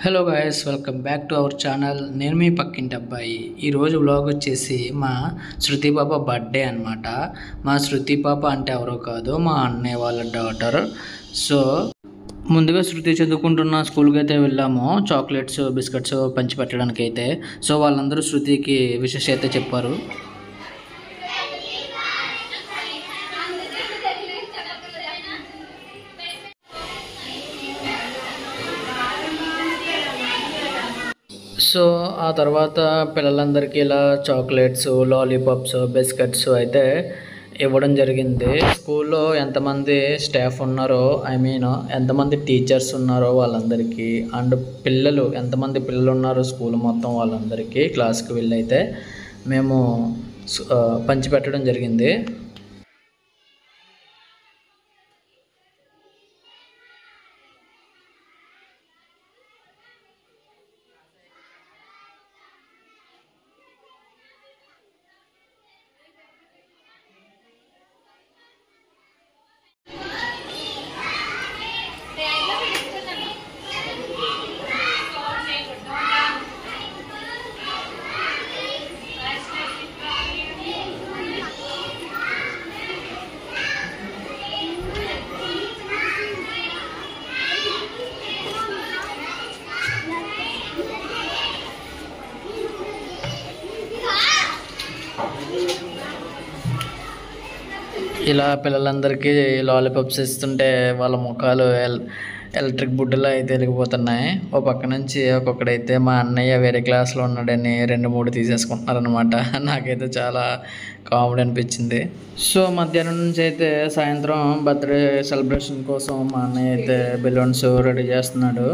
Hello guys, welcome back to our channel. నేను మీ పక్కింటి అబ్బాయి. ఈరోజు వ్లాగ్ వచ్చేసి మా శృతి పాప బర్త్డే అనమాట. మా శృతి పాప అంటే ఎవరో కాదు, మా అన్నయ్య వాళ్ళ డాటర్. సో ముందుగా శృతి చదువుకుంటున్న స్కూల్కి అయితే వెళ్ళాము, చాక్లెట్స్ బిస్కెట్స్ పంచిపెట్టడానికి అయితే. సో వాళ్ళందరూ శృతికి విషెస్ అయితే చెప్పారు. సో ఆ తర్వాత పిల్లలందరికీ ఇలా చాక్లెట్స్, లాలీపాప్స్, బిస్కెట్స్ అయితే ఇవ్వడం జరిగింది. స్కూల్లో ఎంతమంది స్టాఫ్ ఉన్నారో, ఎంతమంది టీచర్స్ ఉన్నారో వాళ్ళందరికీ, అండ్ పిల్లలు ఎంతమంది పిల్లలు ఉన్నారో స్కూల్ మొత్తం వాళ్ళందరికీ క్లాస్కి వెళ్ళి అయితే మేము పంచిపెట్టడం జరిగింది. ఇలా పిల్లలందరికీ లాలీపాప్స్ ఇస్తుంటే వాళ్ళ ముఖాలు ఎలక్ట్రిక్ బుడ్డలా అయితే వెలిగిపోతున్నాయి. ఓ పక్క నుంచి ఒక్కొక్కడైతే మా అన్నయ్య వేరే క్లాస్లో ఉన్నాడని 2-3 తీసేసుకుంటున్నారనమాట. నాకైతే చాలా కామెడీ అనిపించింది. సో మధ్యాహ్నం నుంచి అయితే సాయంత్రం బర్త్డే సెలబ్రేషన్ కోసం మా అన్నయ్య అయితే బెలూన్స్ రెడీ చేస్తున్నాడు.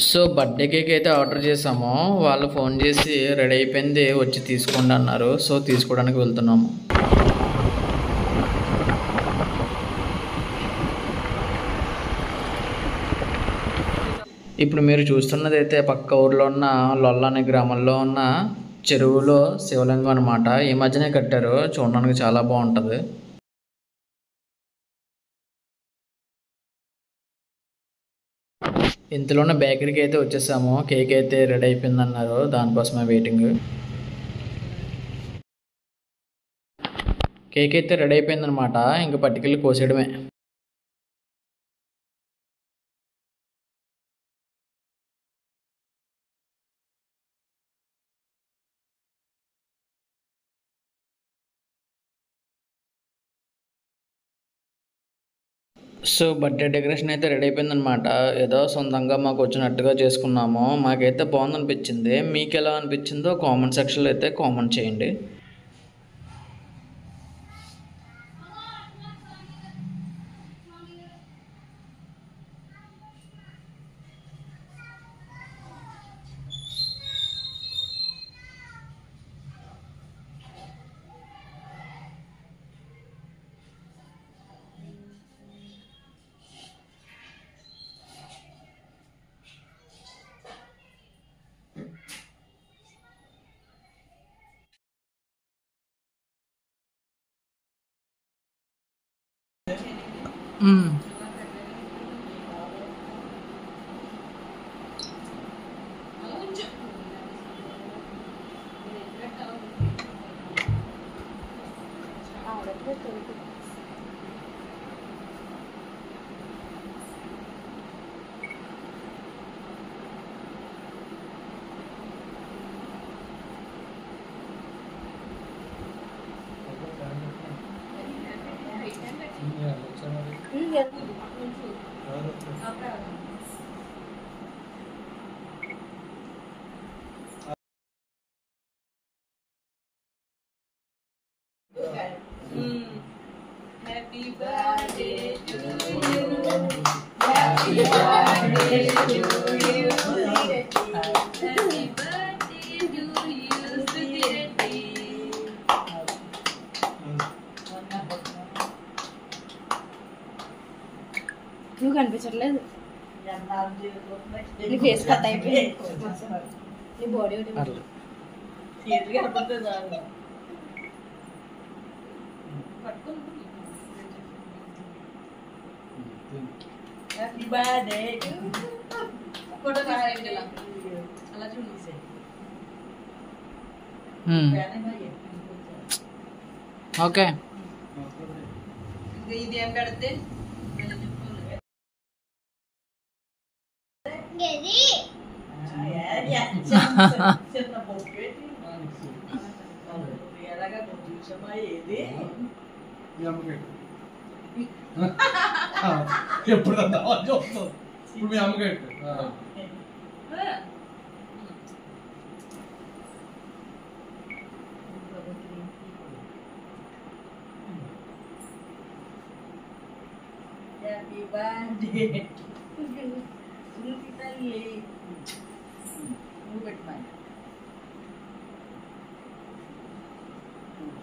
సో బర్త్డే కేక్ అయితే ఆర్డర్ చేసాము. వాళ్ళు ఫోన్ చేసి రెడీ అయిపోయింది, వచ్చి తీసుకోండి అన్నారు. సో తీసుకోవడానికి వెళ్తున్నాము. ఇప్పుడు మీరు చూస్తున్నది అయితే పక్క ఊర్లో ఉన్న లొల్ల అనే గ్రామంలో ఉన్న చెరువులో శివలింగం అనమాట. ఈ మధ్యనే కట్టారు, చూడడానికి చాలా బాగుంటుంది. ఇంతలోనే బేకరీకి అయితే వచ్చేసాము. కేక్ అయితే రెడీ అయిపోయింది అన్నారు, దానికోసమే వెయిటింగ్. కేక్ అయితే రెడీ అయిపోయింది అనమాట, ఇంకా పట్టుకెళ్ళి కోసేయడమే. సో బర్త్డే డెకరేషన్ అయితే రెడీ అయిపోయిందనమాట. ఏదో సొంతంగా మాకు వచ్చినట్టుగా చేసుకున్నాము. మాకైతే బాగుంది అనిపించింది. మీకు ఎలా అనిపించిందో కామెంట్ సెక్షన్లో అయితే కామెంట్ చేయండి. Happy birthday to you. Happy birthday to you. Happy birthday to you, Sruti Reddy. నువ్వు కనిపించట్లేదు, నీ ఫేస్ కట్ అయిపోయింది, నీ బాడీ హ్యాపీ బర్త్డే ఫోటో తీసేయండి ఇలా అలా చూడండి ఓకే ఇది ఏం పెడితే ఎప్పుడు చూస్తాం ఇప్పుడు మీ అమ్మకి హ్యాపీ బర్త్డే నువ్వు పెట్టమా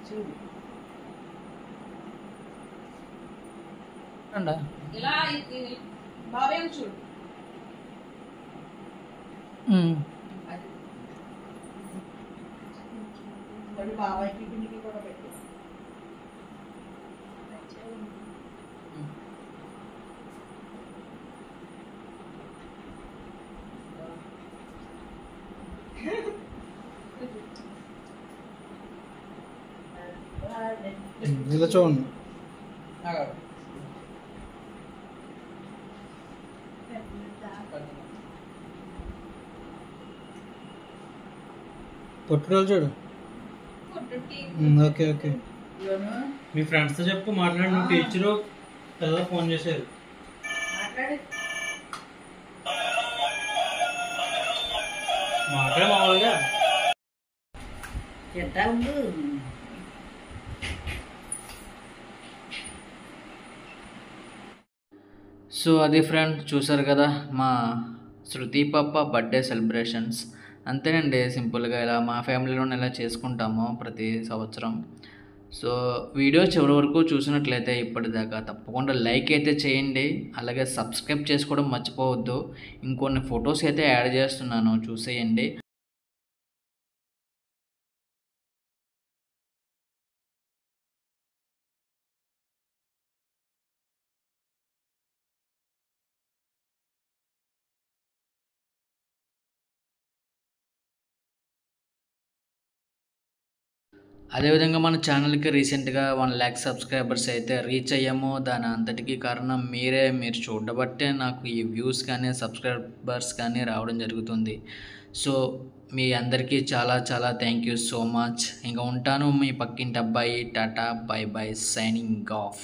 చూడు ఇలా బాబే చూడు అది బాబాయ్కి పిన్నికి కూడా పెట్టు ఇలా చూడండి పొట్టుకోవాలి చూడు ఓకే ఓకే మీ ఫ్రెండ్స్తో చెప్పు మాట్లాడిన టీచరు పిల్లలు ఫోన్ చేశారు మాట్లాడే మామూలుగా ఎట్లా ఉండు సో అది ఫ్రెండ్ చూసారు కదా మా శృతి పాప బర్త్డే సెలబ్రేషన్స్. అంతేనండి, సింపుల్గా ఇలా మా ఫ్యామిలీలోనే ఇలా చేసుకుంటాము ప్రతి సంవత్సరం. సో వీడియో చివరి వరకు చూసినట్లయితే ఇప్పటిదాకా తప్పకుండా లైక్ అయితే చేయండి, అలాగే సబ్స్క్రైబ్ చేసుకోవడం మర్చిపోవద్దు. ఇంకొన్ని ఫొటోస్ అయితే యాడ్ చేస్తున్నాను, చూసేయండి. అదేవిధంగా మన ఛానల్కి రీసెంట్గా 1 lakh సబ్స్క్రైబర్స్ అయితే రీచ్ అయ్యాము. దాని అంతటికీ కారణం మీరే. మీరు చూడబట్టే నాకు ఈ వ్యూస్ కానీ సబ్స్క్రైబర్స్ కానీ రావడం జరుగుతుంది. సో మీ అందరికీ చాలా చాలా థ్యాంక్ యూ సో మచ్. ఇంకా ఉంటాను, మీ పక్కింటి అబ్బాయి. Tata, by by, signing off.